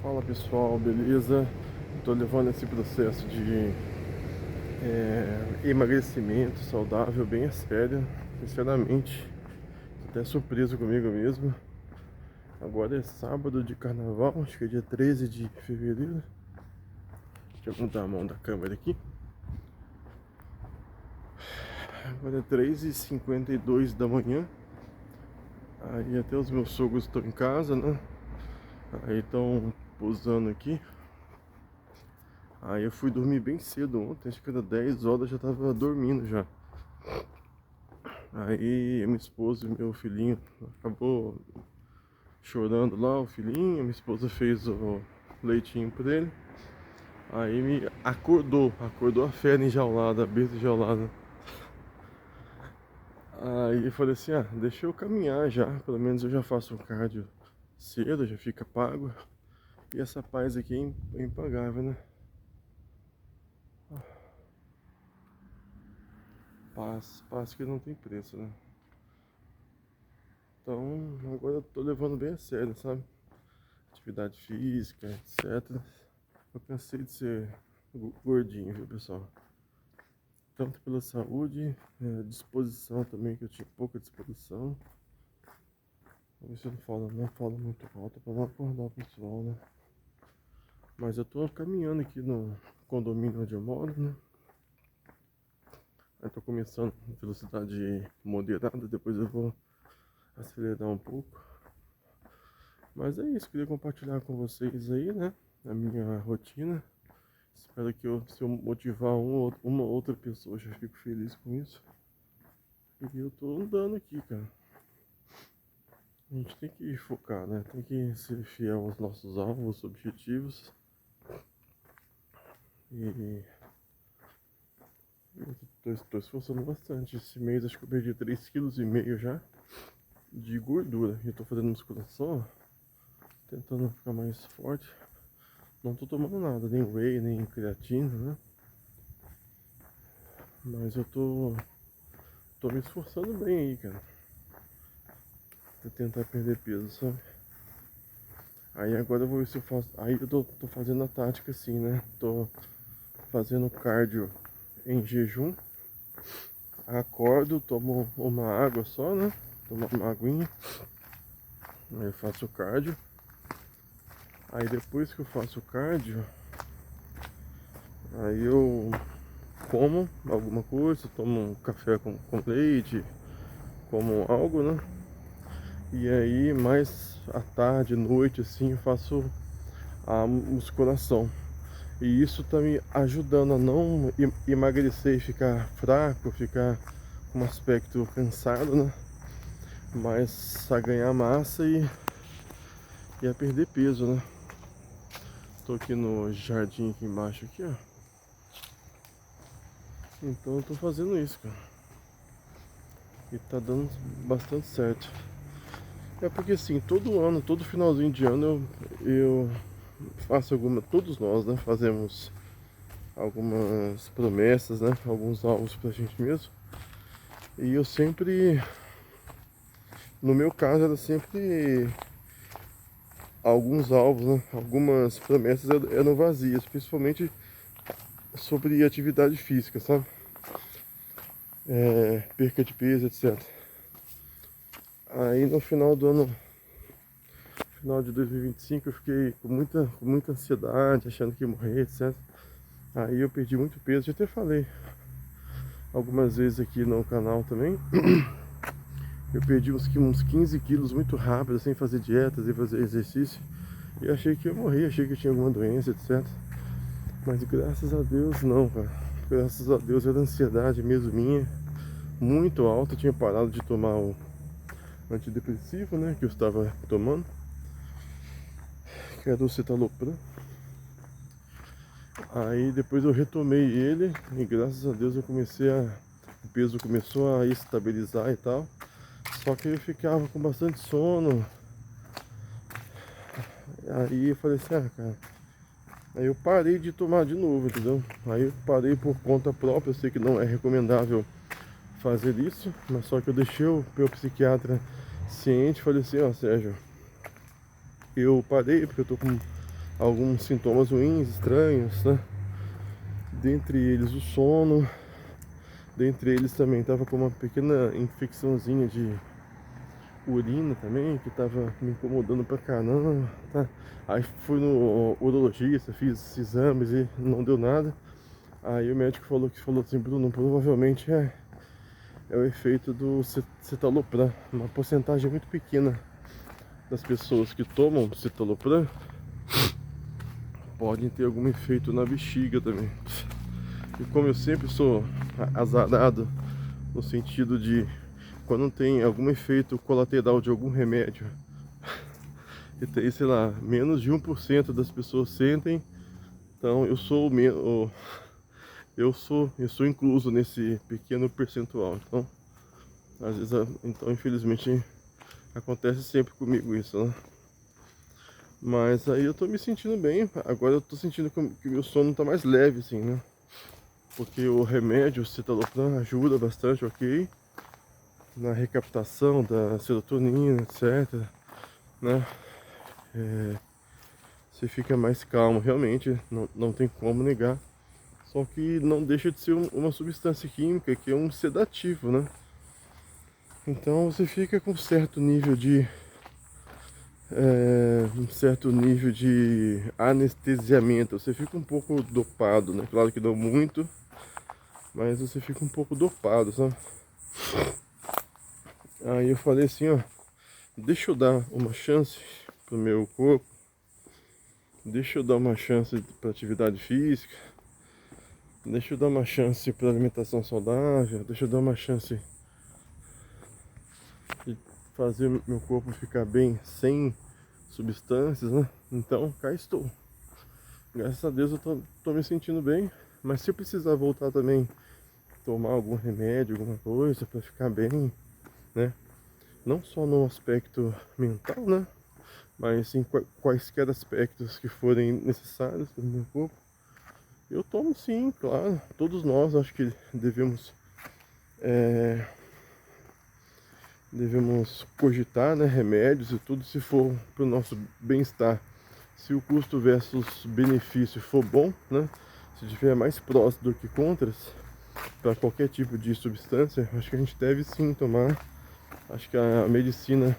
Fala pessoal, beleza? Estou levando esse processo de emagrecimento saudável bem a sério. Sinceramente, tô até surpreso comigo mesmo. Agora é sábado de carnaval, acho que é dia 13 de fevereiro. Deixa eu mudar a mão da câmera aqui. Agora é 3h52 da manhã. Aí até os meus sogros estão em casa, né? Aí estão posando aqui. Aí eu fui dormir bem cedo ontem, acho que era 10 horas, já tava dormindo já. Aí minha esposa e meu filhinho acabou chorando lá, o filhinho, minha esposa fez o leitinho pra ele. Aí me acordou a fera enjaulada, a besta enjaulada. Aí eu falei assim, deixa eu caminhar já, pelo menos eu já faço um cardio cedo, já fica pago. E essa paz aqui é impagável, né? Paz que não tem preço, né? Então agora eu tô levando bem a sério, sabe? Atividade física, etc. Eu cansei de ser gordinho, viu, pessoal? Tanto pela saúde, disposição também, que eu tinha pouca disposição. Vou ver se eu não falo muito alto pra não acordar o pessoal, né? Mas eu tô caminhando aqui no condomínio onde eu moro, né? Eu tô começando em velocidade moderada, depois eu vou acelerar um pouco. Mas é isso, queria compartilhar com vocês aí, né? A minha rotina. Espero que se eu motivar uma outra pessoa, já fico feliz com isso. E eu tô andando aqui, cara. A gente tem que focar, né? Tem que ser fiel aos nossos alvos, objetivos. E eu tô esforçando bastante. Esse mês acho que eu perdi 3,5 kg já de gordura. E eu tô fazendo musculação, tentando ficar mais forte. Não tô tomando nada, nem whey, nem creatina, né? Mas eu tô me esforçando bem aí, cara. Pra tentar perder peso, sabe? Aí agora eu vou ver se eu faço. Aí eu tô fazendo a tática assim, né? Tô fazendo cardio em jejum. Acordo, tomo uma água só, né? Tomo uma aguinha. Aí eu faço o cardio. Aí depois que eu faço o cardio, aí eu como alguma coisa, tomo um café com leite, como algo, né? E aí mais à tarde, noite, assim, eu faço a musculação. E isso tá me ajudando a não emagrecer e ficar fraco, ficar com um aspecto cansado, né? Mas a ganhar massa e a perder peso, né? Tô aqui no jardim aqui embaixo aqui, ó. Então eu tô fazendo isso, cara. E tá dando bastante certo. É porque assim, todo ano, todo finalzinho de ano eu faço todos nós, né? Fazemos algumas promessas, né? Alguns alvos pra gente mesmo. E eu sempre, no meu caso, era sempre alguns alvos, né? Algumas promessas eram vazias, principalmente sobre atividade física, sabe? Perca de peso, etc. Aí no final do ano, final de 2025, eu fiquei com muita ansiedade, achando que ia morrer, etc. Aí eu perdi muito peso, já até falei algumas vezes aqui no canal também. Eu perdi uns 15 quilos muito rápido, sem fazer dieta, sem fazer exercício. E achei que ia morrer, achei que eu tinha alguma doença, etc. Mas graças a Deus não, cara. Graças a Deus era ansiedade mesmo minha, muito alta. Eu tinha parado de tomar o antidepressivo, né, que eu estava tomando, que era o citalopram. Aí depois eu retomei ele e graças a Deus o peso começou a estabilizar e tal. Só que eu ficava com bastante sono. Aí eu falei assim, cara. Aí eu parei de tomar de novo, entendeu? Aí eu parei por conta própria, eu sei que não é recomendável fazer isso, mas só que eu deixei o meu psiquiatra ciente, falei assim, Sérgio, eu parei porque eu tô com alguns sintomas ruins, estranhos, né? Dentre eles o sono, dentre eles também estava com uma pequena infecçãozinha de urina também, que estava me incomodando pra caramba, tá? Aí fui no urologista, fiz exames e não deu nada. Aí o médico falou assim, Bruno, provavelmente é o efeito do citalopram. Uma porcentagem muito pequena das pessoas que tomam citalopram podem ter algum efeito na bexiga também. E como eu sempre sou azarado no sentido de quando tem algum efeito colateral de algum remédio e tem, sei lá, menos de 1% das pessoas sentem, então eu sou incluso nesse pequeno percentual. Então, às vezes, então infelizmente acontece sempre comigo isso, né? Mas aí eu tô me sentindo bem. Agora eu tô sentindo que o meu sono tá mais leve, assim, né? Porque o remédio, o citalopram, ajuda bastante, ok? Na recaptação da serotonina, etc, né? Você fica mais calmo, realmente, não tem como negar. Só que não deixa de ser uma substância química que é um sedativo, né? Então você fica com um certo nível de anestesiamento. Você fica um pouco dopado, né? Claro que não muito, mas você fica um pouco dopado, sabe? Aí eu falei assim, ó, deixa eu dar uma chance pro meu corpo, deixa eu dar uma chance para atividade física, deixa eu dar uma chance para alimentação saudável, deixa eu dar uma chance de fazer meu corpo ficar bem sem substâncias, né? Então cá estou. Graças a Deus eu tô me sentindo bem, mas se eu precisar voltar também, tomar algum remédio, alguma coisa para ficar bem, né? Não só no aspecto mental, né? Mas em quaisquer aspectos que forem necessários para o meu corpo, eu tomo sim, claro. Todos nós acho que devemos cogitar, né, remédios e tudo se for para o nosso bem-estar. Se o custo versus benefício for bom, né? Se tiver mais prós do que contras para qualquer tipo de substância, acho que a gente deve sim tomar. Acho que a medicina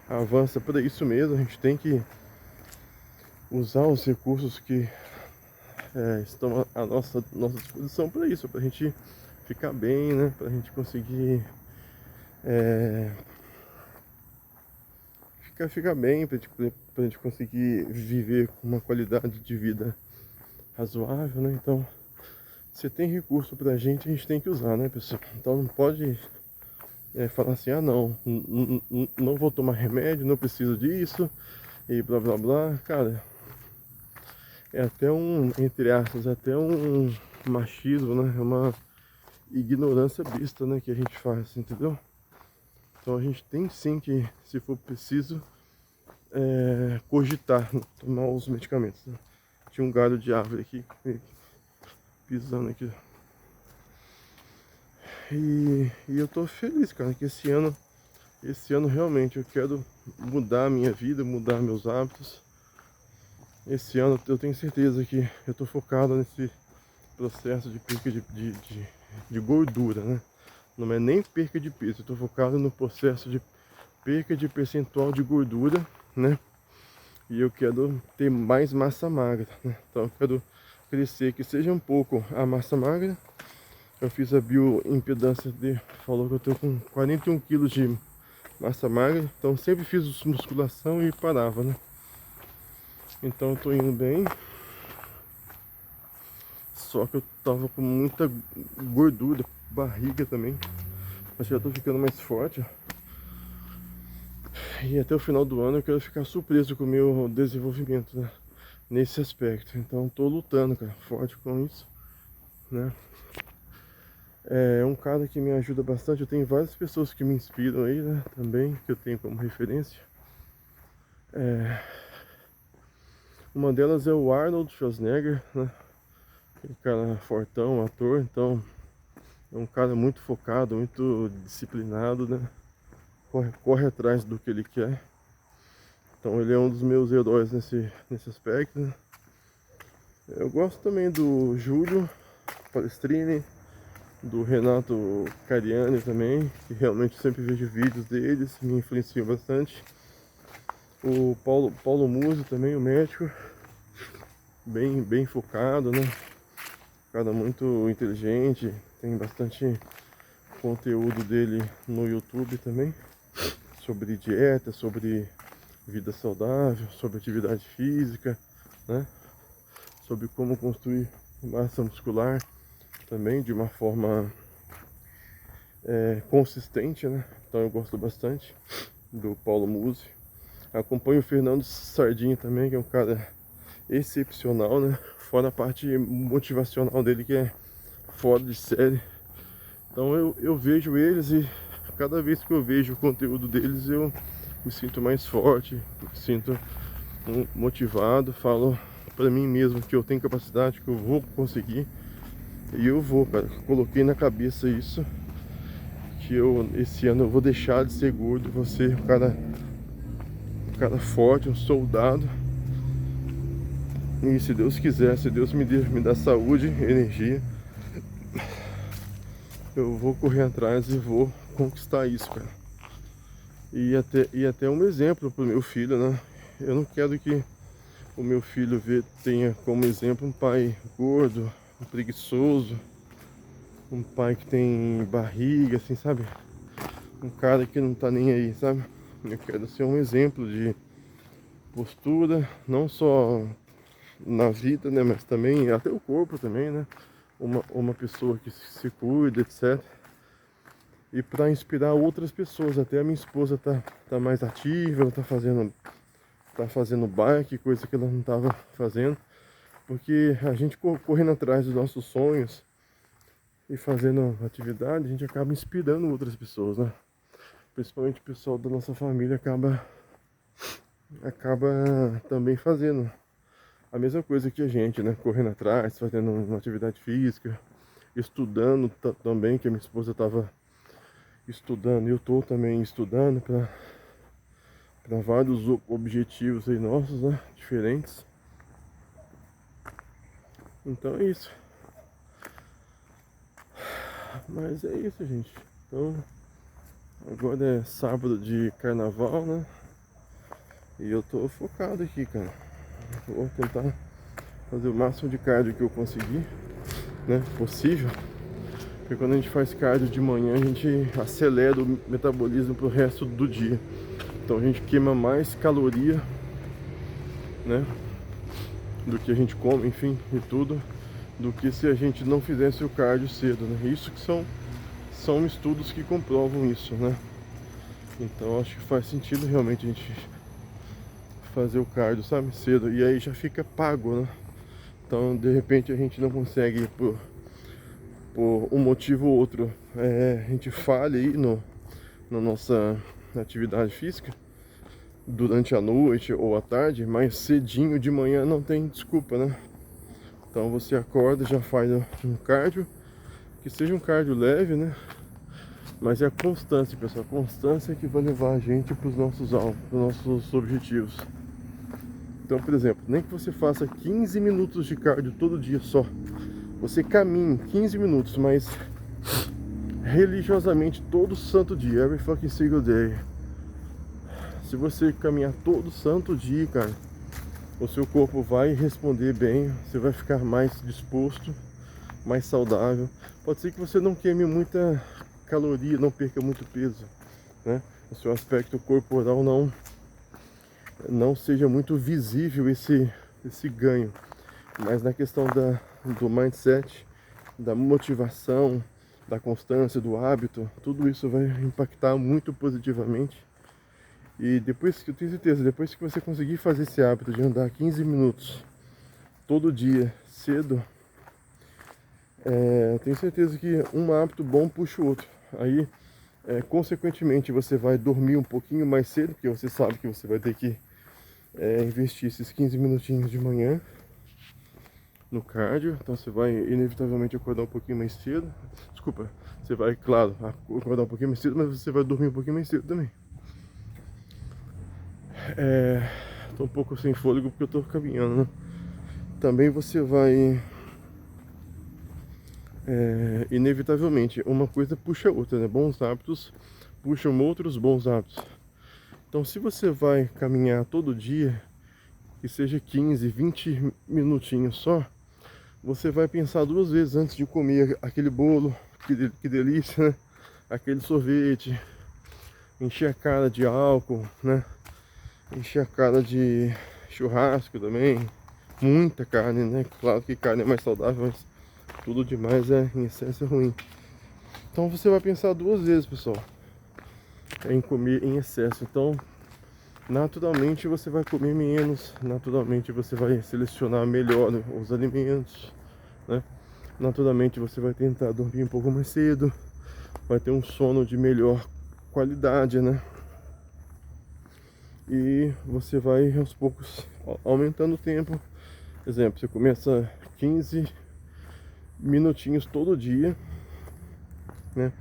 avança para isso mesmo. A gente tem que usar os recursos que estão à nossa disposição para isso, para a gente ficar bem, né? Para a gente conseguir ficar bem, pra gente conseguir viver com uma qualidade de vida razoável, né? Então, se tem recurso pra gente, a gente tem que usar, né, pessoal? Então não pode falar assim, ah não vou tomar remédio, não preciso disso, e blá blá blá. Cara, é até entre aspas, é até um machismo, né? É uma ignorância besta, né, que a gente faz, entendeu? Então a gente tem sim que, se for preciso, cogitar tomar os medicamentos, né? Tinha um galho de árvore aqui pisando aqui. E eu tô feliz, cara, que esse ano realmente eu quero mudar a minha vida, mudar meus hábitos. Esse ano eu tenho certeza que eu tô focado nesse processo de perca de gordura, né? Não é nem perca de peso, eu tô focado no processo de perca de percentual de gordura, né? E eu quero ter mais massa magra, né? Então eu quero crescer, que seja um pouco a massa magra. Eu fiz a bioimpedância falou que eu tô com 41 quilos de massa magra, então sempre fiz musculação e parava, né? Então eu tô indo bem, só que eu tava com muita gordura, barriga também, mas já tô ficando mais forte. E até o final do ano eu quero ficar surpreso com o meu desenvolvimento, né? Nesse aspecto. Então tô lutando, cara, forte com isso, né? É um cara que me ajuda bastante. Eu tenho várias pessoas que me inspiram aí, né? Também, que eu tenho como referência. Uma delas é o Arnold Schwarzenegger, né? Aquele cara fortão, ator. Então, é um cara muito focado, muito disciplinado, né? Corre atrás do que ele quer. Então ele é um dos meus heróis nesse aspecto, né? Eu gosto também do Júlio Palestrini, do Renato Cariani também, que realmente sempre vejo vídeos deles, me influenciam bastante. O Paulo Musi também, o médico, bem focado, né? Cara muito inteligente, tem bastante conteúdo dele no YouTube também, sobre dieta, sobre vida saudável, sobre atividade física, né? Sobre como construir massa muscular também de uma forma consistente, né? Então eu gosto bastante do Paulo Musi. Acompanho o Fernando Sardinha também, que é um cara excepcional, né? Fora a parte motivacional dele, que é fora de série. Então eu vejo eles e cada vez que eu vejo o conteúdo deles eu me sinto mais forte, me sinto motivado, falo pra mim mesmo que eu tenho capacidade, que eu vou conseguir. E eu vou, cara. Coloquei na cabeça isso, que esse ano eu vou deixar de ser gordo, vou ser um cara forte, um soldado. E se Deus quiser, se Deus me dá saúde, energia, eu vou correr atrás e vou conquistar isso, cara. E até um exemplo pro meu filho, né? Eu não quero que o meu filho tenha como exemplo um pai gordo, um preguiçoso, um pai que tem barriga, assim, sabe? Um cara que não tá nem aí, sabe? Eu quero ser um exemplo de postura, não só na vida, né? Mas também, até o corpo também, né? Uma pessoa que se cuida, etc. E para inspirar outras pessoas, até a minha esposa tá mais ativa, ela tá fazendo bike, coisa que ela não tava fazendo. Porque a gente correndo atrás dos nossos sonhos e fazendo atividade, a gente acaba inspirando outras pessoas, né? Principalmente o pessoal da nossa família acaba também fazendo a mesma coisa que a gente, né? Correndo atrás, fazendo uma atividade física, estudando também, que a minha esposa estava estudando, e eu estou também estudando para vários objetivos aí nossos, né? Diferentes. Então é isso. Mas é isso, gente. Então, agora é sábado de carnaval, né? E eu tô focado aqui, cara. Vou tentar fazer o máximo de cardio que eu conseguir, né? Possível. Porque quando a gente faz cardio de manhã, a gente acelera o metabolismo pro resto do dia. Então a gente queima mais caloria, né? Do que a gente come, enfim, e tudo, do que se a gente não fizesse o cardio cedo, né? Isso que são estudos que comprovam isso, né? Então acho que faz sentido realmente a gente fazer o cardio, sabe, cedo, e aí já fica pago, né? Então de repente a gente não consegue por um motivo ou outro, a gente falha aí na nossa atividade física durante a noite ou à tarde, mas cedinho de manhã não tem desculpa, né? Então você acorda, já faz um cardio, que seja um cardio leve, né? Mas é a constância, pessoal, a constância que vai levar a gente para os nossos alvos, para os nossos objetivos. Então, por exemplo, nem que você faça 15 minutos de cardio todo dia só, você caminhe 15 minutos, mas religiosamente todo santo dia, every fucking single day. Se você caminhar todo santo dia, cara, o seu corpo vai responder bem, você vai ficar mais disposto, mais saudável. Pode ser que você não queime muita caloria, não perca muito peso, né? O seu aspecto corporal não seja muito visível esse ganho, mas na questão do mindset, da motivação, da constância, do hábito, tudo isso vai impactar muito positivamente. E depois que eu tenho certeza, depois que você conseguir fazer esse hábito de andar 15 minutos todo dia, cedo, eu tenho certeza que um hábito bom puxa o outro. Aí, consequentemente, você vai dormir um pouquinho mais cedo, porque você sabe que você vai ter que investir esses 15 minutinhos de manhã no cardio. Então você vai inevitavelmente acordar um pouquinho mais cedo. Desculpa, você vai, claro, acordar um pouquinho mais cedo, mas você vai dormir um pouquinho mais cedo também. Tô um pouco sem fôlego porque eu tô caminhando, né? Também você vai inevitavelmente, uma coisa puxa a outra, né? Bons hábitos puxam outros bons hábitos. Então, se você vai caminhar todo dia, que seja 15, 20 minutinhos só, você vai pensar duas vezes antes de comer aquele bolo, que delícia, né? Aquele sorvete, encher a cara de álcool, né? Encher a cara de churrasco também, muita carne, né? Claro que carne é mais saudável, mas tudo demais em excesso é ruim. Então você vai pensar duas vezes, pessoal, em comer em excesso. Então, naturalmente você vai comer menos, naturalmente você vai selecionar melhor os alimentos, né? Naturalmente você vai tentar dormir um pouco mais cedo, vai ter um sono de melhor qualidade, né? E você vai aos poucos aumentando o tempo. Exemplo, você começa 15 minutinhos todo dia, né?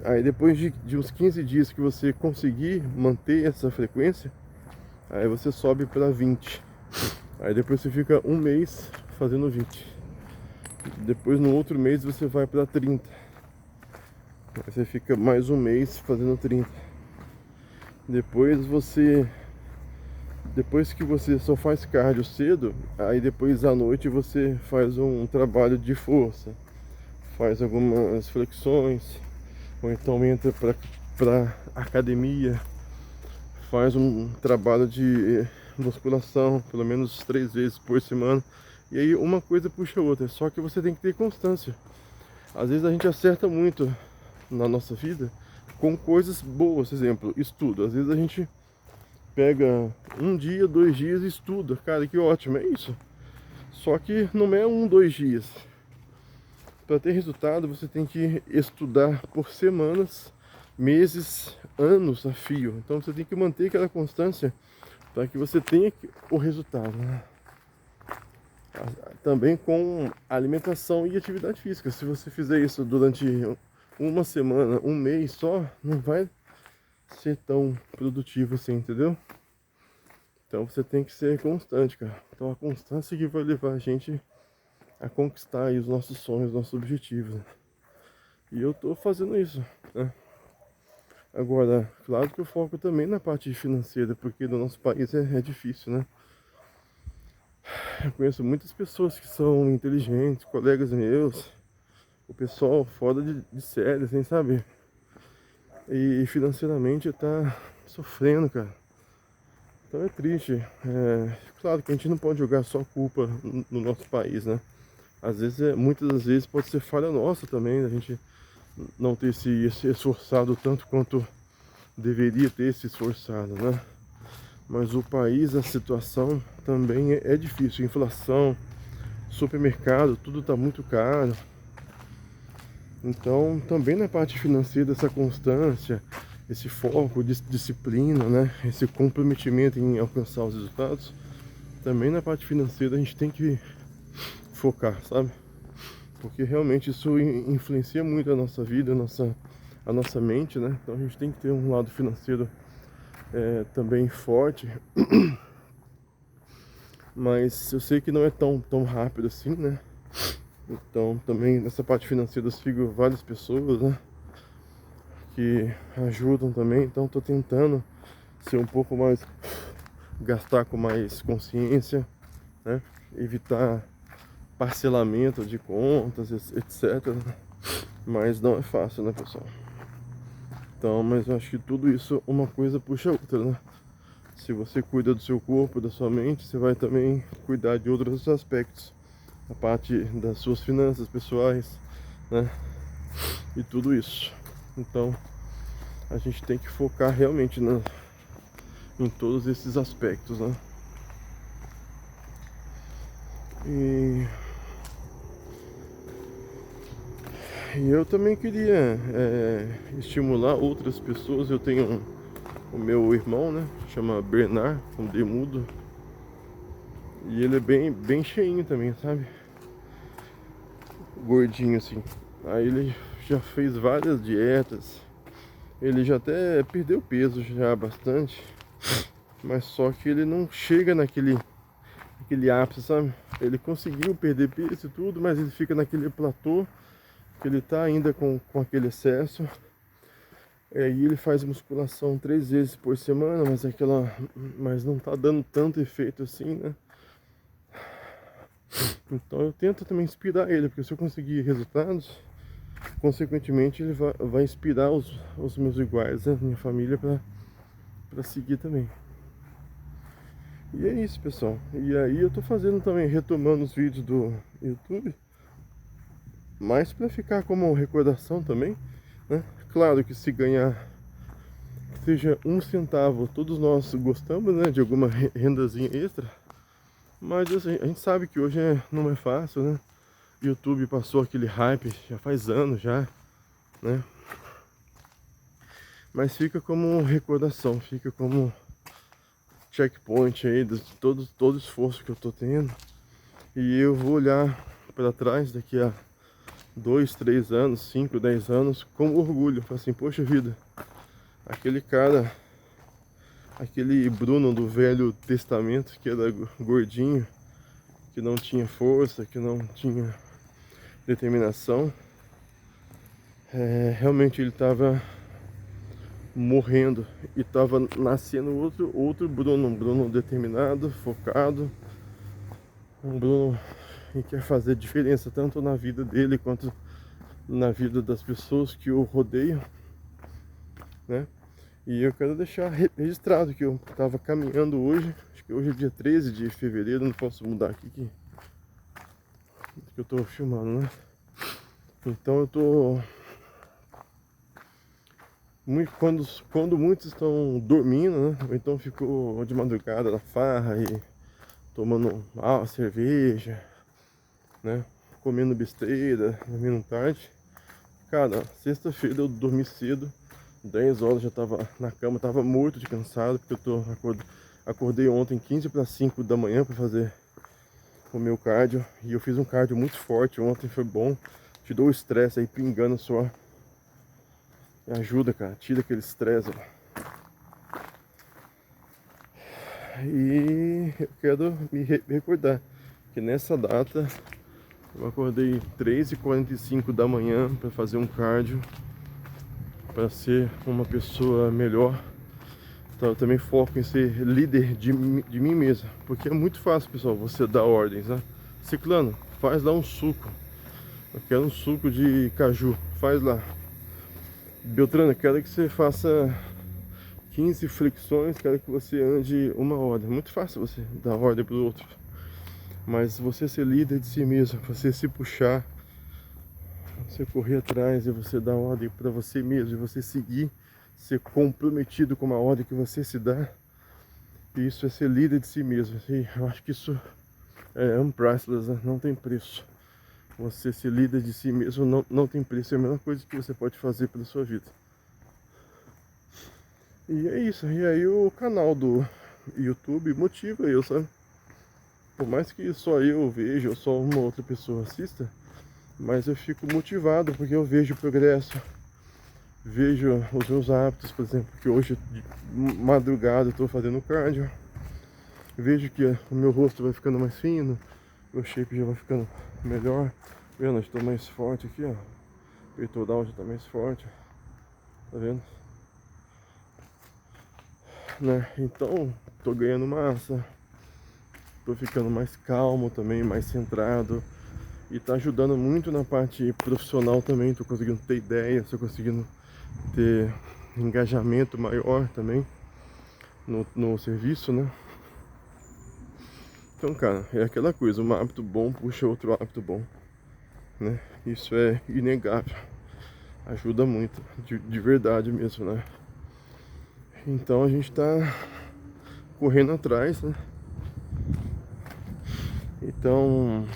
Aí depois de uns 15 dias que você conseguir manter essa frequência, aí você sobe para 20. Aí depois você fica um mês fazendo 20. Depois no outro mês você vai para 30. Aí você fica mais um mês fazendo 30. Depois que você só faz cardio cedo, aí depois à noite você faz um trabalho de força, faz algumas flexões, ou então entra para academia, faz um trabalho de musculação, pelo menos 3 vezes por semana. E aí uma coisa puxa a outra, só que você tem que ter constância. Às vezes a gente acerta muito na nossa vida com coisas boas, exemplo, estudo. Às vezes a gente pega um dia, 2 dias e estuda, cara, que ótimo, é isso. Só que não é 1, 2 dias. Para ter resultado, você tem que estudar por semanas, meses, anos a fio. Então você tem que manter aquela constância para que você tenha o resultado, né? Também com alimentação e atividade física. Se você fizer isso durante uma semana, um mês só, não vai ser tão produtivo assim, entendeu? Então você tem que ser constante, cara. Então a constância que vai levar a gente a conquistar aí os nossos sonhos, os nossos objetivos, né? E eu tô fazendo isso, né? Agora, claro que eu foco também na parte financeira, porque no nosso país é difícil, né? Eu conheço muitas pessoas que são inteligentes, colegas meus, o pessoal fora de série, assim, sabe? E financeiramente tá sofrendo, cara. Então é triste. Claro que a gente não pode jogar só culpa no nosso país, né? Às vezes, muitas das vezes pode ser falha nossa também, a gente não ter se esforçado tanto quanto deveria ter se esforçado, né? Mas o país, a situação também é difícil. Inflação, supermercado, tudo está muito caro. Então, também na parte financeira, essa constância, esse foco, disciplina, né? Esse comprometimento em alcançar os resultados, também na parte financeira a gente tem que focar, sabe? Porque realmente isso influencia muito a nossa vida, a nossa mente, né? Então a gente tem que ter um lado financeiro também forte. Mas eu sei que não é tão rápido assim, né? Então também nessa parte financeira eu sigo várias pessoas, né? Que ajudam também. Então tô tentando ser um pouco mais, gastar com mais consciência, né? Evitar parcelamento de contas, etc. Mas não é fácil, né, pessoal? Então, mas eu acho que tudo isso, uma coisa puxa a outra, né? Se você cuida do seu corpo, da sua mente, você vai também cuidar de outros aspectos. A parte das suas finanças pessoais, né? E tudo isso. Então, a gente tem que focar realmente em todos esses aspectos, né? E eu também queria estimular outras pessoas. Eu tenho o meu irmão, né? Chama Bernard, um Demudo. E ele é bem cheinho também, sabe? Gordinho assim. Aí ele já fez várias dietas. Ele já até perdeu peso já bastante. mas só que ele não chega naquele ápice, sabe? Ele conseguiu perder peso e tudo, mas ele fica naquele platô que ele tá ainda com aquele excesso. Aí ele faz musculação 3 vezes por semana, mas não tá dando tanto efeito assim, né? Então eu tento também inspirar ele, porque se eu conseguir resultados, consequentemente ele vai inspirar os meus iguais, né? Minha família para seguir também. E é isso, pessoal. E aí eu tô fazendo também, retomando os vídeos do YouTube, mas para ficar como recordação também, né? Claro que se ganhar, seja 1 centavo, todos nós gostamos, né, de alguma rendazinha extra, mas assim, a gente sabe que hoje não é fácil, né? YouTube passou aquele hype já faz anos já, né? Mas fica como recordação, fica como checkpoint aí de todo esforço que eu tô tendo. E eu vou olhar para trás daqui a 2, 3 anos, 5, 10 anos com orgulho. Falar assim, poxa vida, aquele cara, aquele Bruno do Velho Testamento, que era gordinho, que não tinha força, que não tinha determinação, realmente ele estava morrendo e estava nascendo outro Bruno, um Bruno determinado, focado, um Bruno que quer fazer diferença tanto na vida dele quanto na vida das pessoas que o rodeiam, né? E eu quero deixar registrado que eu estava caminhando hoje, acho que hoje é dia 13 de fevereiro, não posso mudar aqui que eu estou filmando, né? Então eu tô quando muitos estão dormindo, né? Ou então ficou de madrugada na farra e tomando cerveja, né? Comendo besteira, dormindo tarde. Cara, sexta-feira eu dormi cedo, 10 horas já tava na cama, tava morto de cansado, porque eu acordei ontem 15 para 5 da manhã para fazer o meu cardio, e eu fiz um cardio muito forte ontem, foi bom, te dou o estresse aí pingando só. Ajuda, cara, tira aquele estresse. E eu quero me recordar que nessa data eu acordei 3h45 da manhã para fazer um cardio, para ser uma pessoa melhor. Então eu também foco em ser líder de mim mesmo, porque é muito fácil, pessoal, você dar ordens, né? Ciclano, faz lá um suco, eu quero um suco de caju, faz lá. Beltrano, eu quero que você faça 15 flexões, quero que você ande 1 hora. É muito fácil você dar ordem para o outro, mas você ser líder de si mesmo, você se puxar, você correr atrás e você dar ordem para você mesmo, e você seguir, ser comprometido com a ordem que você se dá, isso é ser líder de si mesmo. E eu acho que isso é unpriceless, né? Não tem preço. Você ser líder de si mesmo não tem preço, é a melhor coisa que você pode fazer pela sua vida. E é isso, e aí o canal do YouTube motiva eu, sabe? Por mais que só eu veja, ou só uma outra pessoa assista, mas eu fico motivado porque eu vejo o progresso, vejo os meus hábitos, por exemplo, que hoje de madrugada eu estou fazendo cardio, vejo que o meu rosto vai ficando mais fino, meu shape já vai ficando melhor, vendo, eu estou mais forte aqui, ó, o peitoral já está mais forte, tá vendo? Né? Então, tô ganhando massa, tô ficando mais calmo também, mais centrado, e tá ajudando muito na parte profissional também. Tô conseguindo ter ideias, tô conseguindo ter engajamento maior também no serviço, né? Então, cara, é aquela coisa, um hábito bom puxa outro hábito bom, né? Isso é inegável, ajuda muito, de verdade mesmo, né? Então a gente tá correndo atrás, né? Então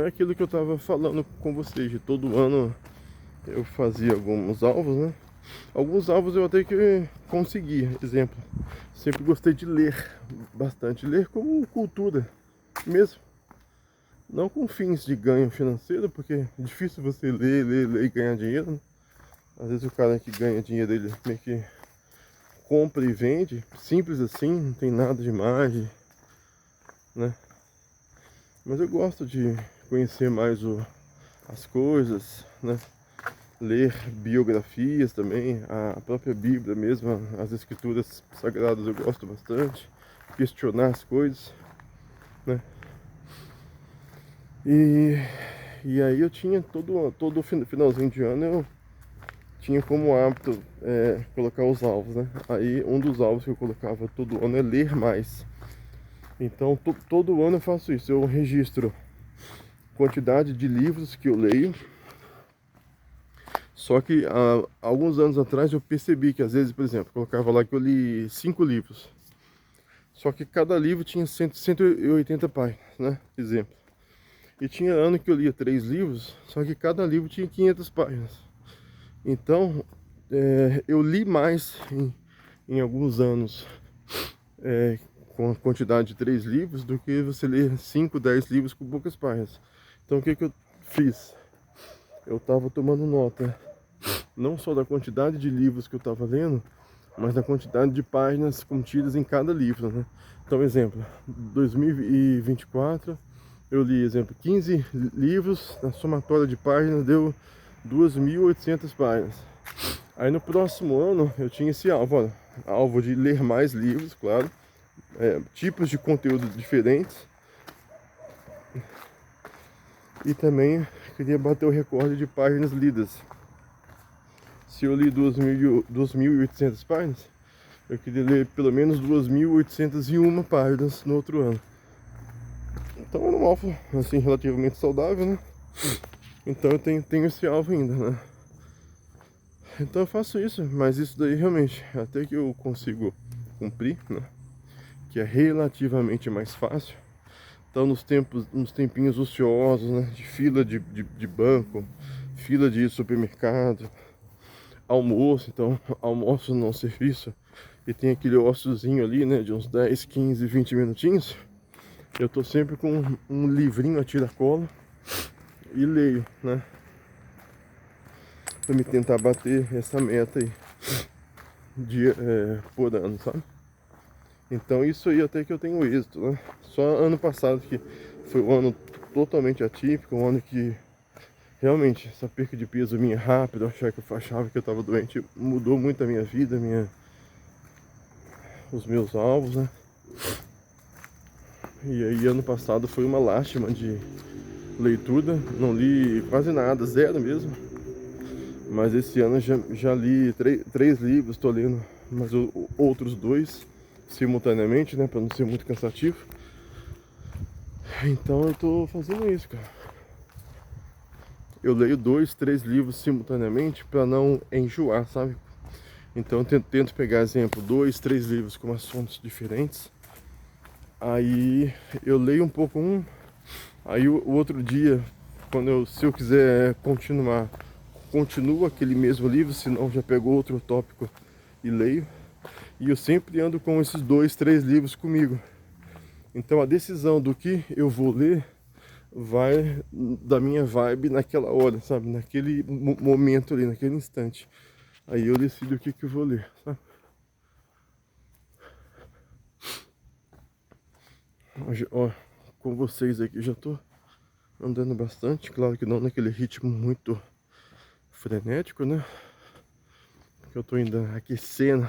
é aquilo que eu tava falando com vocês, de todo ano eu fazia alguns alvos, né? Alguns alvos eu até que consegui, exemplo, sempre gostei de ler bastante, ler como cultura mesmo, não com fins de ganho financeiro, porque é difícil você ler e ganhar dinheiro, né? Às vezes o cara que ganha dinheiro, ele meio que compra e vende, simples assim, não tem nada demais, né? Mas eu gosto de conhecer mais as coisas, né? Ler biografias também, a própria Bíblia mesmo, as escrituras sagradas eu gosto bastante, questionar as coisas, né? E aí eu tinha todo finalzinho de ano eu tinha como hábito colocar os alvos, né? Aí um dos alvos que eu colocava todo ano é ler mais. Então todo ano eu faço isso, eu registro quantidade de livros que eu leio. Só que há alguns anos atrás eu percebi que às vezes, por exemplo, colocava lá que eu li 5 livros. Só que cada livro tinha 180 páginas, né? Exemplo. E tinha ano que eu lia 3 livros, só que cada livro tinha 500 páginas. Então, eu li mais em alguns anos com a quantidade de 3 livros do que você ler 5, 10 livros com poucas páginas. Então, o que eu fiz? Eu estava tomando nota não só da quantidade de livros que eu estava lendo, mas da quantidade de páginas contidas em cada livro, né? Então, exemplo, 2024 eu li, exemplo, 15 livros, a somatória de páginas deu 2.800 páginas. Aí no próximo ano eu tinha esse alvo, olha, alvo de ler mais livros, claro, tipos de conteúdo diferentes, e também queria bater o recorde de páginas lidas. Se eu li 2.800 páginas, eu queria ler pelo menos 2.801 páginas no outro ano. Então é um alvo assim relativamente saudável, né? Então eu tenho esse alvo ainda, né? Então eu faço isso, mas isso daí realmente, até que eu consigo cumprir, né? Que é relativamente mais fácil. Então nos tempinhos ociosos, né? De fila de banco, fila de supermercado, almoço, então almoço no serviço e tem aquele óciozinho ali, né? De uns 10, 15, 20 minutinhos. Eu tô sempre com um livrinho a tira-cola e leio, né? Pra me tentar bater essa meta aí por ano, sabe? Então isso aí até que eu tenho êxito, né? Só ano passado que foi um ano totalmente atípico, um ano que realmente essa perca de peso minha rápida, eu achava que eu tava doente, mudou muito a minha vida, os meus alvos, né? E aí ano passado foi uma lástima de leitura, não li quase nada, zero mesmo. Mas esse ano já li 3 livros, estou lendo mais outros 2 simultaneamente, né, para não ser muito cansativo. Então eu tô fazendo isso, cara. Eu leio 2, 3 livros simultaneamente para não enjoar, sabe? Então eu tento pegar, exemplo, 2, 3 livros com assuntos diferentes. Aí eu leio um pouco aí o outro dia, se eu quiser continuo aquele mesmo livro, senão já pegou outro tópico e leio. E eu sempre ando com esses 2, 3 livros comigo. Então a decisão do que eu vou ler vai da minha vibe naquela hora, sabe? Naquele momento ali, naquele instante. Aí eu decido o que eu vou ler, sabe? Hoje, ó, com vocês aqui já tô andando bastante, claro que não naquele ritmo muito frenético, né? Porque eu tô ainda aquecendo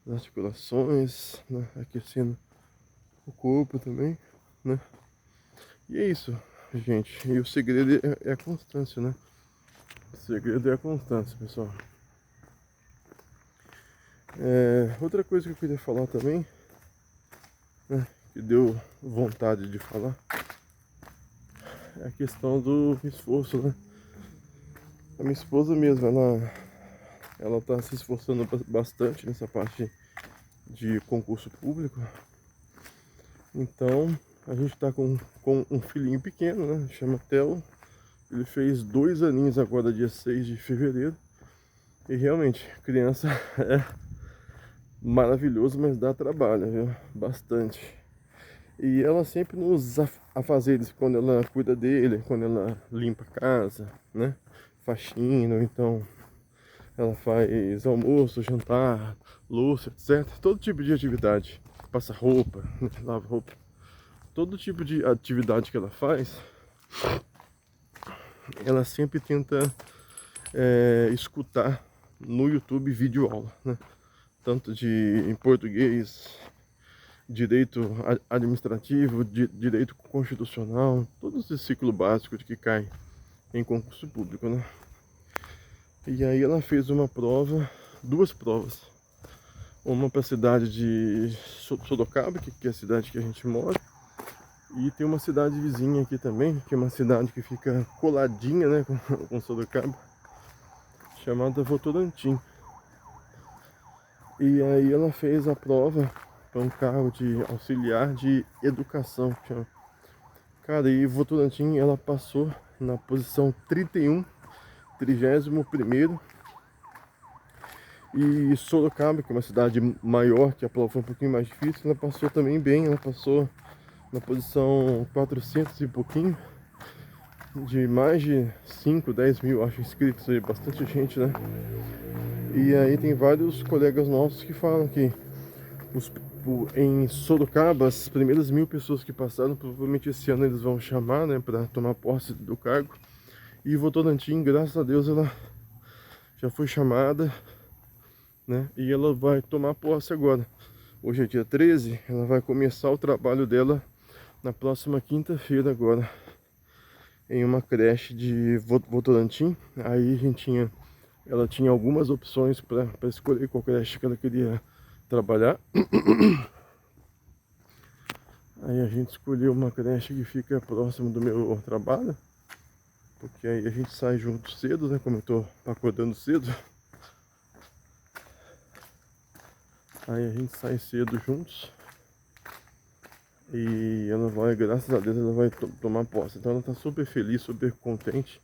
as articulações, né? Aquecendo o corpo também, né? E é isso, gente. E o segredo é a constância, né? O segredo é a constância, pessoal. Outra coisa que eu queria falar também, né? Que deu vontade de falar, é a questão do esforço, né? A minha esposa mesmo, ela tá se esforçando bastante nessa parte de concurso público. Então, a gente tá com um filhinho pequeno, né? Chama Theo. Ele fez 2 aninhos agora, dia 6 de fevereiro. E realmente, criança é maravilhoso, mas dá trabalho, viu? Bastante. E ela sempre nos afazeres, quando ela cuida dele, quando ela limpa a casa, né? Faxina, ou então ela faz almoço, jantar, louça, etc. Todo tipo de atividade, passa roupa, lava roupa, todo tipo de atividade que ela faz, ela sempre tenta escutar no YouTube vídeo aula, né? Tanto em português, direito administrativo, direito constitucional, todo esse ciclo básico de que cai em concurso público, né? E aí ela fez uma prova, duas provas, uma para a cidade de Sorocaba, que é a cidade que a gente mora, e tem uma cidade vizinha aqui também, que é uma cidade que fica coladinha, né, com Sorocaba, chamada Votorantim. E aí ela fez a prova para um cargo de auxiliar de educação, chama. Cara, e Votorantim ela passou na posição 31º. E Sorocaba, que é uma cidade maior, que a prova foi um pouquinho mais difícil, ela passou também bem, ela passou na posição 400 e pouquinho, de mais de 5, 10 mil, acho, inscritos aí, bastante gente, né? E aí tem vários colegas nossos que falam que em Sorocaba, as primeiras 1.000 pessoas que passaram, provavelmente esse ano eles vão chamar, né, para tomar posse do cargo. E Votorantim, graças a Deus, ela já foi chamada, né, e ela vai tomar posse agora. Hoje é dia 13, ela vai começar o trabalho dela na próxima quinta-feira agora, em uma creche de Votorantim. Aí ela tinha algumas opções para escolher qual creche que ela queria trabalhar. Aí a gente escolheu uma creche que fica próximo do meu trabalho, porque aí a gente sai junto cedo, né, como eu tô acordando cedo. Aí a gente sai cedo juntos. E ela vai, graças a Deus, ela vai tomar posse. Então ela tá super feliz, super contente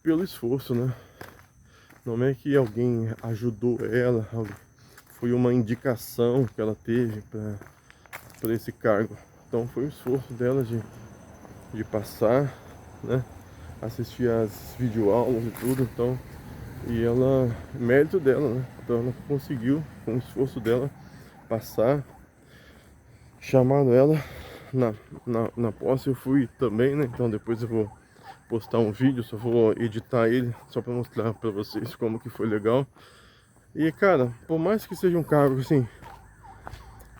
pelo esforço, né? Não é que alguém ajudou ela, foi uma indicação que ela teve para esse cargo. Então foi o esforço dela de passar, né? Assistir as videoaulas e tudo. Então, e ela, mérito dela, né? Então ela conseguiu, com o esforço dela, passar. Chamado ela na posse, eu fui também, né? Então depois eu vou postar um vídeo, só vou editar ele só para mostrar para vocês como que foi legal. E cara, por mais que seja um cargo assim,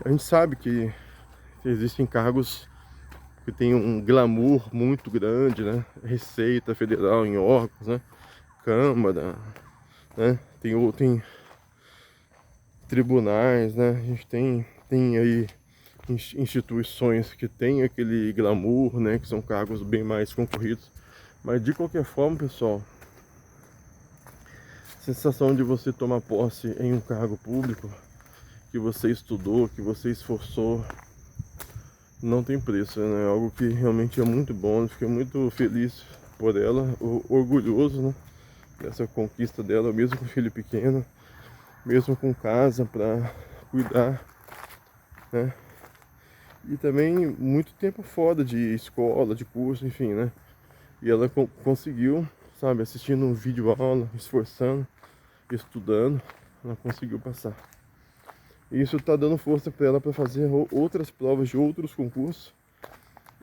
a gente sabe que existem cargos que tem um glamour muito grande, né? Receita Federal em órgãos, né? Câmara, né? Tem tribunais, né? A gente tem aí instituições que tem aquele glamour, né, que são cargos bem mais concorridos. Mas de qualquer forma, pessoal, a sensação de você tomar posse em um cargo público, que você estudou, que você esforçou, não tem preço, né? É algo que realmente é muito bom. Eu fiquei muito feliz por ela, orgulhoso, né, dessa conquista dela, mesmo com filho pequeno, mesmo com casa para cuidar, né? E também muito tempo fora de escola, de curso, enfim, né? E ela conseguiu, sabe, assistindo um vídeo aula, esforçando, estudando, ela conseguiu passar. E isso tá dando força para ela para fazer outras provas de outros concursos.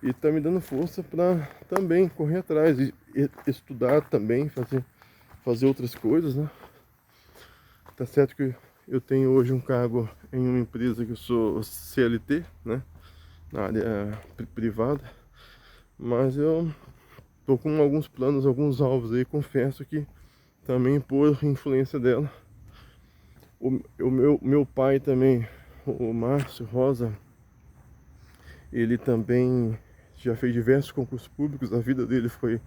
E tá me dando força para também correr atrás e estudar também, fazer outras coisas, né? Tá certo que eu tenho hoje um cargo em uma empresa que eu sou CLT, né? Na área privada, mas eu tô com alguns planos, alguns alvos aí, confesso que também por influência dela. Meu pai também, o Márcio Rosa, ele também já fez diversos concursos públicos, a vida dele foi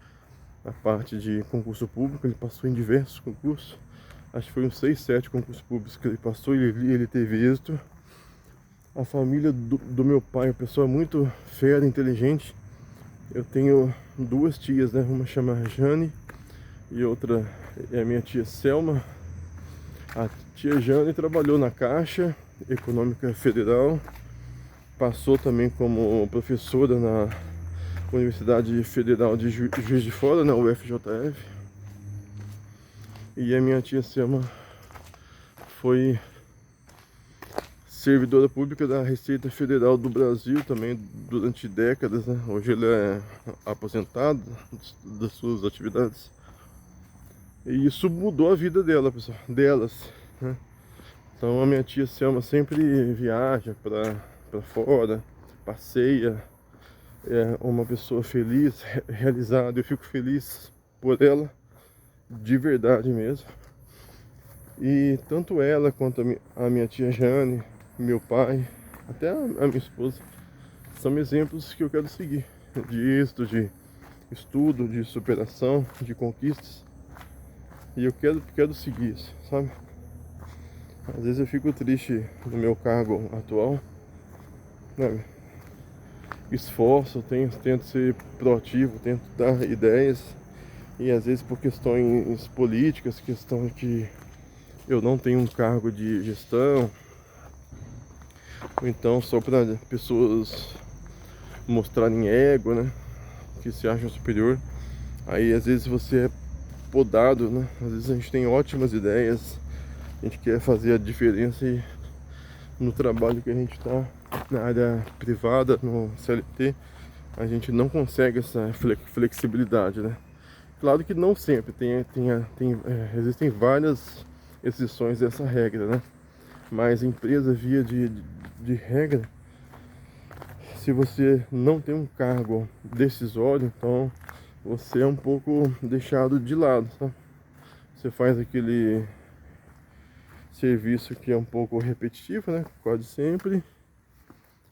a parte de concurso público, ele passou em diversos concursos, acho que foi uns 6, 7 concursos públicos que ele passou e ele teve êxito. A família do meu pai, uma pessoa muito fera, inteligente. Eu tenho duas tias, né? Uma chama Jane e outra é a minha tia Selma. A tia Jane trabalhou na Caixa Econômica Federal, passou também como professora na Universidade Federal de Juiz de Fora, na UFJF. E a minha tia Selma foi servidora pública da Receita Federal do Brasil também durante décadas, né? Hoje ele é aposentado das suas atividades. E isso mudou a vida dela, pessoal, delas, né? Então a minha tia Selma sempre viaja para fora, passeia, é uma pessoa feliz, realizada. Eu fico feliz por ela, de verdade mesmo. E tanto ela quanto a minha tia Jane, meu pai, até a minha esposa, são exemplos que eu quero seguir, de êxito, de estudo, de superação, de conquistas. E eu quero seguir isso, sabe? Às vezes eu fico triste no meu cargo atual, né? Esforço, tento ser proativo, tento dar ideias, e às vezes por questões políticas, questão que eu não tenho um cargo de gestão, ou então só para pessoas mostrarem ego, né? Que se acham superior. Aí às vezes você é podado, né? Às vezes a gente tem ótimas ideias, a gente quer fazer a diferença e no trabalho que a gente está, na área privada, no CLT, a gente não consegue essa flexibilidade, né? Claro que não sempre, existem várias exceções dessa regra, né? Mas empresa, via de regra, se você não tem um cargo decisório, então você é um pouco deixado de lado, sabe? Você faz aquele serviço que é um pouco repetitivo, né? Quase sempre.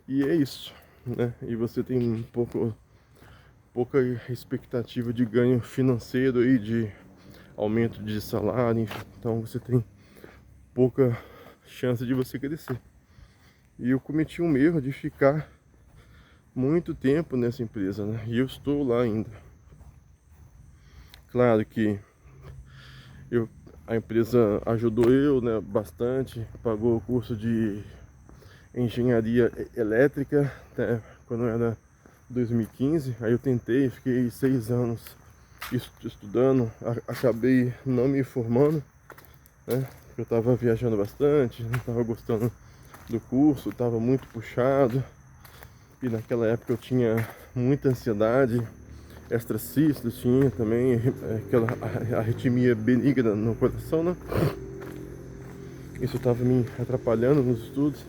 E é isso, né? E você tem pouca expectativa de ganho financeiro e de aumento de salário, enfim. Então você tem pouca chance de você crescer. E eu cometi um erro de ficar muito tempo nessa empresa, né? E eu estou lá ainda. Claro que a empresa ajudou eu, né, bastante, pagou o curso de engenharia elétrica, né, quando era 2015. Aí eu tentei, fiquei 6 anos estudando, acabei não me formando, né? Eu estava viajando bastante, não estava gostando do curso, estava muito puxado, e naquela época eu tinha muita ansiedade, extracístoles, tinha também aquela arritmia benigna no coração, né? Isso estava me atrapalhando nos estudos,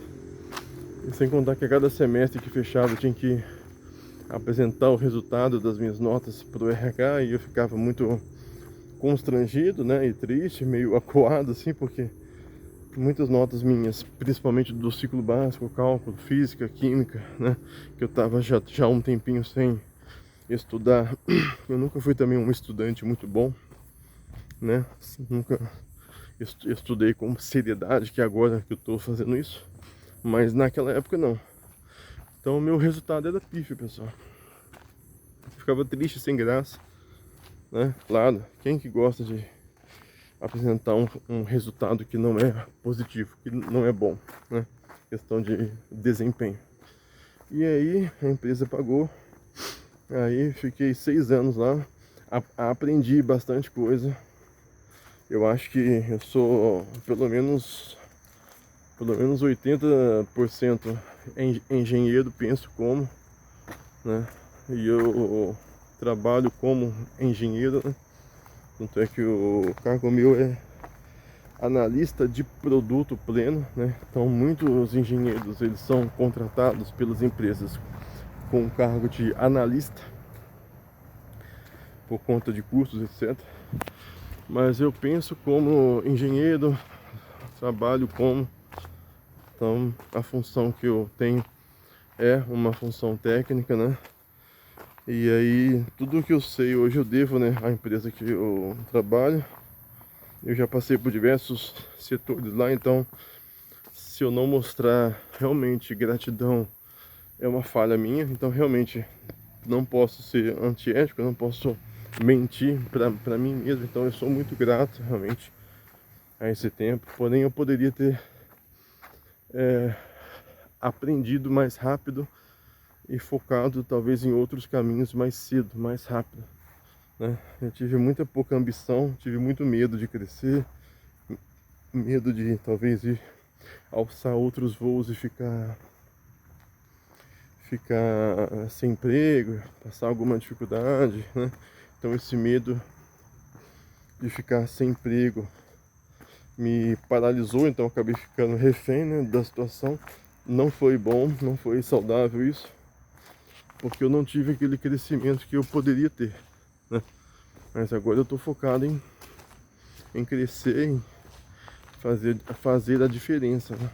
e sem contar que a cada semestre que fechava eu tinha que apresentar o resultado das minhas notas para o RH, e eu ficava muito constrangido, né, e triste, meio acuado assim, porque muitas notas minhas, principalmente do ciclo básico, cálculo, física, química, né, que eu estava já há um tempinho sem estudar. Eu nunca fui também um estudante muito bom, né, nunca estudei com seriedade, que agora que eu estou fazendo isso, mas naquela época não. Então o meu resultado era pífio, pessoal. Eu ficava triste, sem graça, né? Claro, quem que gosta de apresentar um resultado que não é positivo, que não é bom, né? Questão de desempenho. E aí a empresa pagou, aí fiquei 6 anos lá, aprendi bastante coisa. Eu acho que eu sou pelo menos 80% engenheiro, penso como, né? E eu trabalho como engenheiro, né? Tanto é que o cargo meu é analista de produto pleno, né? Então muitos engenheiros, eles são contratados pelas empresas com o cargo de analista por conta de custos, etc. Mas eu penso como engenheiro, trabalho como, então a função que eu tenho é uma função técnica, né? E aí tudo que eu sei hoje eu devo, né, à empresa que eu trabalho. Eu já passei por diversos setores lá, então se eu não mostrar realmente gratidão, é uma falha minha. Então realmente não posso ser antiético, não posso mentir para mim mesmo. Então eu sou muito grato realmente a esse tempo. Porém eu poderia ter aprendido mais rápido e focado talvez em outros caminhos mais cedo, mais rápido, né? Eu tive muita pouca ambição, tive muito medo de crescer, medo de talvez ir alçar outros voos e ficar sem emprego, passar alguma dificuldade, né? Então esse medo de ficar sem emprego me paralisou, então eu acabei ficando refém, né, da situação. Não foi bom, não foi saudável isso, porque eu não tive aquele crescimento que eu poderia ter, né? Mas agora eu tô focado em crescer, em fazer a diferença, né?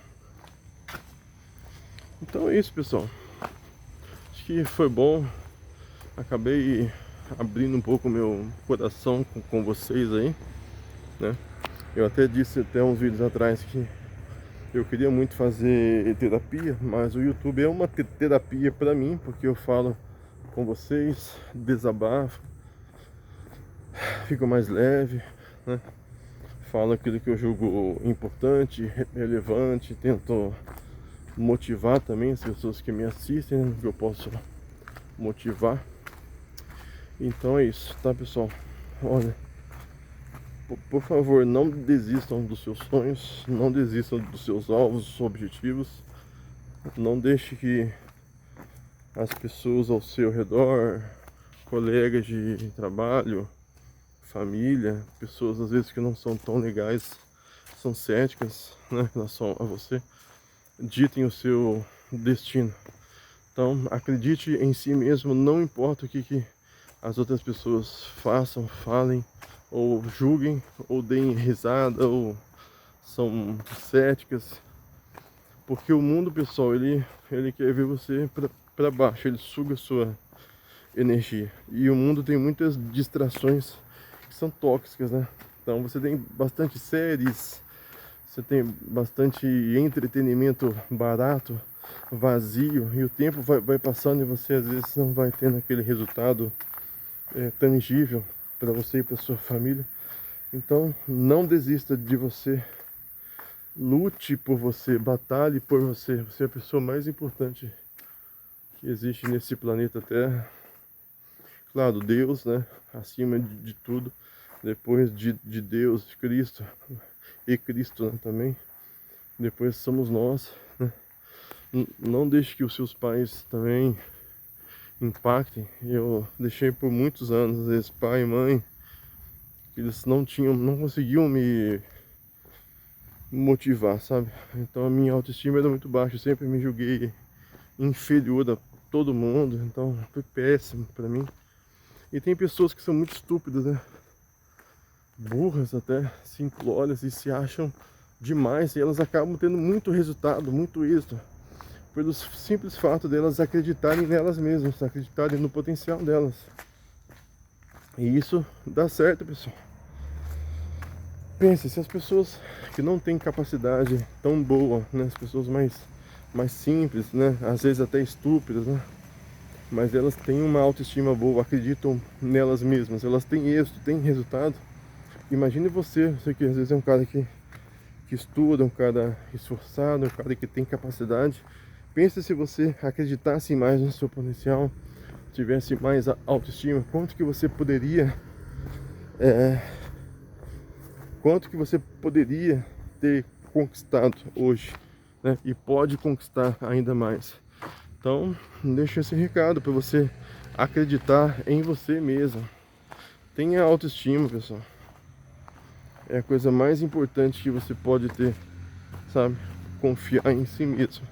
Então é isso, pessoal. Acho que foi bom. Acabei abrindo um pouco meu coração com vocês aí, né? Eu até disse até uns vídeos atrás que eu queria muito fazer terapia, mas o YouTube é uma terapia para mim, porque eu falo com vocês, desabafo, fico mais leve, né? Falo aquilo que eu julgo importante, relevante, tento motivar também as pessoas que me assistem, né? Que eu posso motivar. Então é isso, tá, pessoal? Olha, por favor, não desistam dos seus sonhos, não desistam dos seus alvos, objetivos. Não deixe que as pessoas ao seu redor, colegas de trabalho, família, pessoas às vezes que não são tão legais, são céticas, né, em relação a você, ditem o seu destino. Então, acredite em si mesmo, não importa o que as outras pessoas façam, falem, ou julguem, ou deem risada, ou são céticas. Porque o mundo, pessoal, ele quer ver você para baixo, ele suga a sua energia. E o mundo tem muitas distrações que são tóxicas, né? Então você tem bastante séries, você tem bastante entretenimento barato, vazio, e o tempo vai passando e você às vezes não vai tendo aquele resultado tangível para você e para sua família. Então não desista de você, lute por você, batalhe por você. Você é a pessoa mais importante que existe nesse planeta Terra. Claro, Deus, né? Acima de tudo. Depois de Deus, de Cristo e Cristo, né, também. Depois somos nós, né? Não deixe que os seus pais também impactem. Eu deixei por muitos anos, às vezes, pai e mãe, que eles não conseguiam me motivar, sabe? Então a minha autoestima era muito baixa, eu sempre me julguei inferior a todo mundo, então foi péssimo pra mim. E tem pessoas que são muito estúpidas, né? Burras até, simplórias e se acham demais, e elas acabam tendo muito resultado, muito êxito, pelo simples fato delas acreditarem nelas mesmas, acreditarem no potencial delas. E isso dá certo, pessoal. Pense, se as pessoas que não têm capacidade tão boa, né, as pessoas mais simples, né, às vezes até estúpidas, né, mas elas têm uma autoestima boa, acreditam nelas mesmas, elas têm êxito, têm resultado. Imagine você que às vezes é um cara que estuda, um cara esforçado, um cara que tem capacidade. Pense se você acreditasse mais no seu potencial, tivesse mais autoestima, quanto que você poderia ter conquistado hoje, né? E pode conquistar ainda mais. Então, deixa esse recado para você acreditar em você mesmo. Tenha autoestima, pessoal. É a coisa mais importante que você pode ter, sabe? Confiar em si mesmo.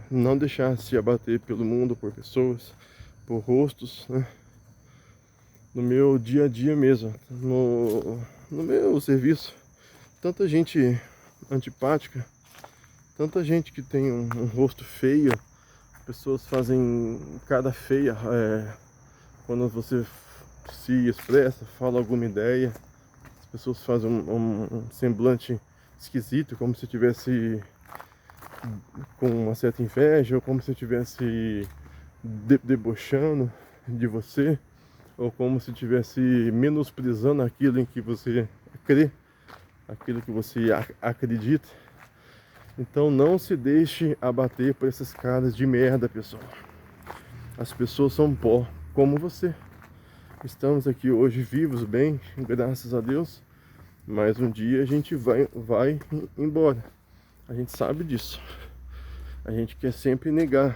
Não deixar se abater pelo mundo, por pessoas, por rostos, né? No meu dia a dia mesmo, no meu serviço, tanta gente antipática, tanta gente que tem um rosto feio, pessoas fazem cara feia quando você se expressa, fala alguma ideia, as pessoas fazem um semblante esquisito, como se tivesse com uma certa inveja, ou como se estivesse debochando de você, ou como se estivesse menosprezando aquilo em que você crê, aquilo que você acredita. Então não se deixe abater por essas caras de merda, pessoal. As pessoas são pó, como você. Estamos aqui hoje vivos, bem, graças a Deus, mas um dia a gente vai embora. A gente sabe disso. A gente quer sempre negar.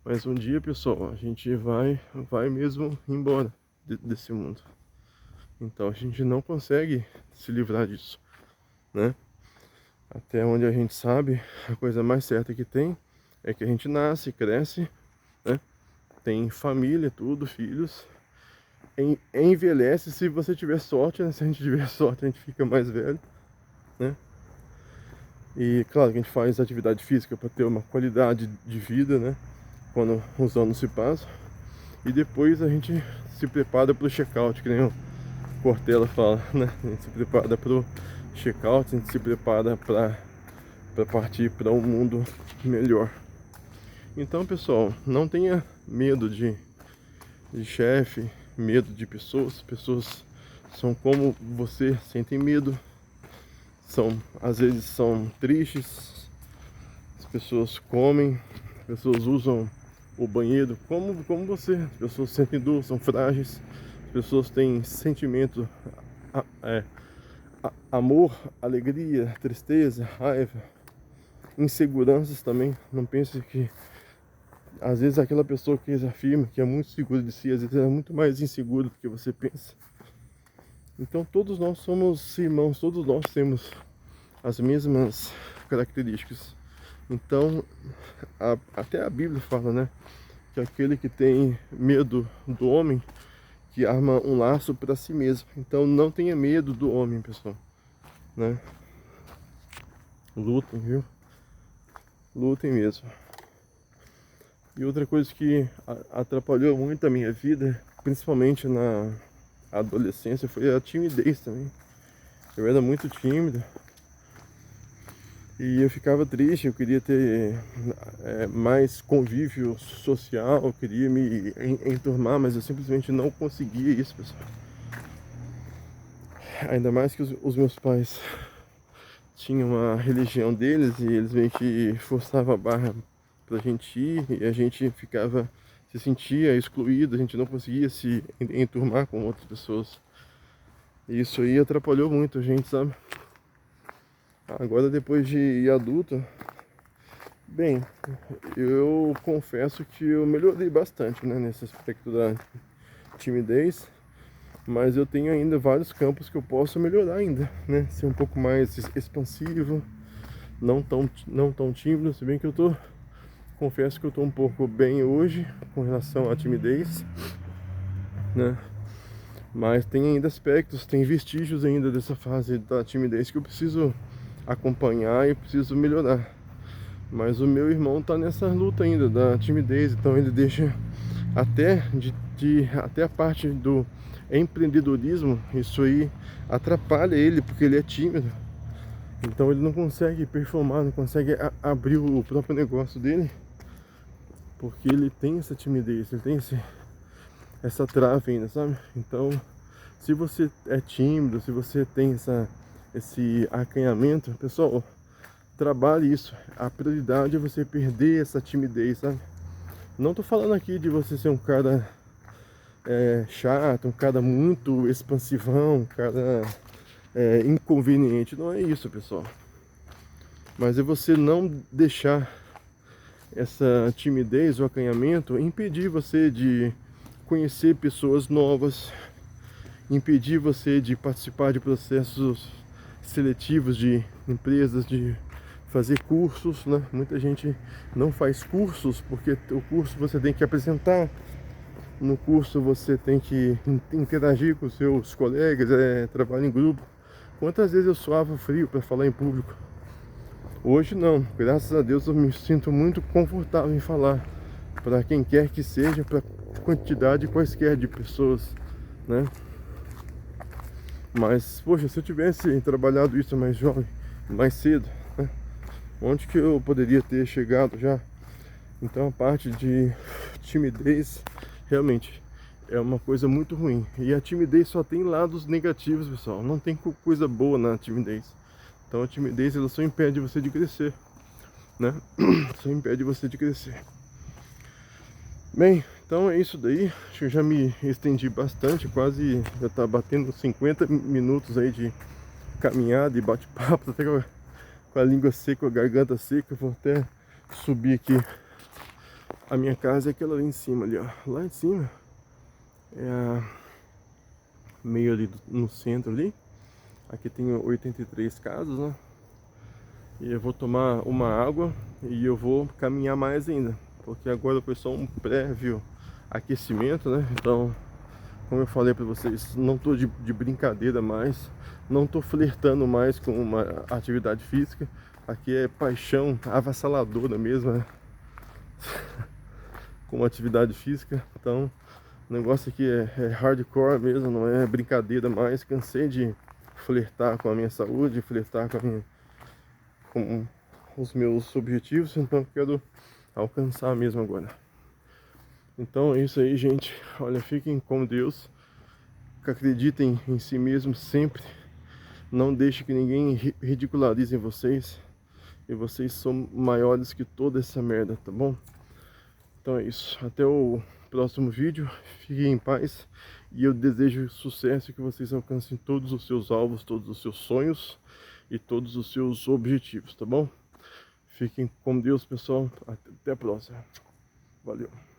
Mas um dia, pessoal, a gente vai mesmo embora desse mundo. Então a gente não consegue se livrar disso, né? Até onde a gente sabe, a coisa mais certa que tem é que a gente nasce, cresce, né? Tem família, tudo, filhos. Envelhece se você tiver sorte, né? Se a gente tiver sorte, a gente fica mais velho, né? E claro que a gente faz atividade física para ter uma qualidade de vida, né? Quando os anos se passam. E depois a gente se prepara para o check-out, que nem o Cortella fala, né? A gente se prepara para o check-out, a gente se prepara para partir para um mundo melhor. Então, pessoal, não tenha medo de chefe, medo de pessoas. Pessoas são como você, sentem medo, às vezes são tristes, as pessoas comem, as pessoas usam o banheiro como você, as pessoas sentem dor, são frágeis, as pessoas têm sentimento, amor, alegria, tristeza, raiva, inseguranças também. Não pense que às vezes aquela pessoa que afirma que é muito segura de si, às vezes é muito mais inseguro do que você pensa. Então todos nós somos irmãos, todos nós temos as mesmas características. Então até a Bíblia fala, né, que aquele que tem medo do homem, que arma um laço para si mesmo. Então não tenha medo do homem, pessoal, né? Lutem, viu? Lutem mesmo. E outra coisa que atrapalhou muito a minha vida, principalmente na adolescência, foi a timidez também. Eu era muito tímido e eu ficava triste, eu queria ter mais convívio social, eu queria me enturmar, mas eu simplesmente não conseguia isso, pessoal. Ainda mais que os meus pais tinham a religião deles e eles meio que forçavam a barra pra gente ir, e a gente se sentia excluído, a gente não conseguia se enturmar com outras pessoas. E isso aí atrapalhou muito a gente, sabe? Agora, depois de adulto, bem, eu confesso que eu melhorei bastante, né, nesse aspecto da timidez, mas eu tenho ainda vários campos que eu posso melhorar ainda, né? Ser um pouco mais expansivo, não tão tímido, se bem que confesso que eu estou um pouco bem hoje com relação à timidez, né? Mas tem ainda aspectos, tem vestígios ainda dessa fase da timidez que eu preciso acompanhar e preciso melhorar. Mas o meu irmão tá nessa luta ainda da timidez, então ele deixa até até a parte do empreendedorismo, isso aí atrapalha ele porque ele é tímido. Então ele não consegue performar, não consegue abrir o próprio negócio dele, porque ele tem essa timidez, ele tem essa trava ainda, sabe? Então, se você é tímido, se você tem esse acanhamento, pessoal, trabalhe isso. A prioridade é você perder essa timidez, sabe? Não tô falando aqui de você ser um cara chato, um cara muito expansivão, um cara inconveniente. Não é isso, pessoal. Mas é você não deixar essa timidez ou acanhamento impedir você de conhecer pessoas novas, impedir você de participar de processos seletivos de empresas, de fazer cursos, né? Muita gente não faz cursos porque o curso você tem que apresentar, no curso você tem que interagir com seus colegas, trabalho em grupo. Quantas vezes eu suava frio para falar em público? Hoje não, graças a Deus eu me sinto muito confortável em falar para quem quer que seja, para quantidade quaisquer de pessoas, né? Mas, poxa, se eu tivesse trabalhado isso mais jovem, mais cedo, né? Onde que eu poderia ter chegado já? Então a parte de timidez realmente é uma coisa muito ruim. E a timidez só tem lados negativos, pessoal. Não tem coisa boa na timidez. Então a timidez ela só impede você de crescer, né? Só impede você de crescer. Bem, Então é isso daí, acho que eu já me estendi bastante, quase já tá batendo 50 minutos aí de caminhada e bate-papo, até com a língua seca, com a garganta seca. Vou até subir aqui. A minha casa é aquela ali em cima ali, ó. Lá em cima é meio ali no centro ali. Aqui tem 83 casas, né? E eu vou tomar uma água e eu vou caminhar mais ainda, porque agora foi só um prévio aquecimento, né? Então, como eu falei para vocês, não tô de brincadeira mais, não tô flertando mais com uma atividade física. Aqui é paixão avassaladora mesmo, né? Com atividade física. Então, o negócio aqui é hardcore mesmo, não é brincadeira mais. Cansei de flertar com a minha saúde, flertar com os meus objetivos, então eu quero alcançar mesmo agora. Então é isso aí, gente. Olha, fiquem com Deus, acreditem em si mesmo sempre, não deixe que ninguém ridicularize vocês, e vocês são maiores que toda essa merda, tá bom? Então é isso, até o próximo vídeo, fiquem em paz, e eu desejo sucesso, que vocês alcancem todos os seus alvos, todos os seus sonhos e todos os seus objetivos, tá bom? Fiquem com Deus, pessoal, até a próxima, valeu!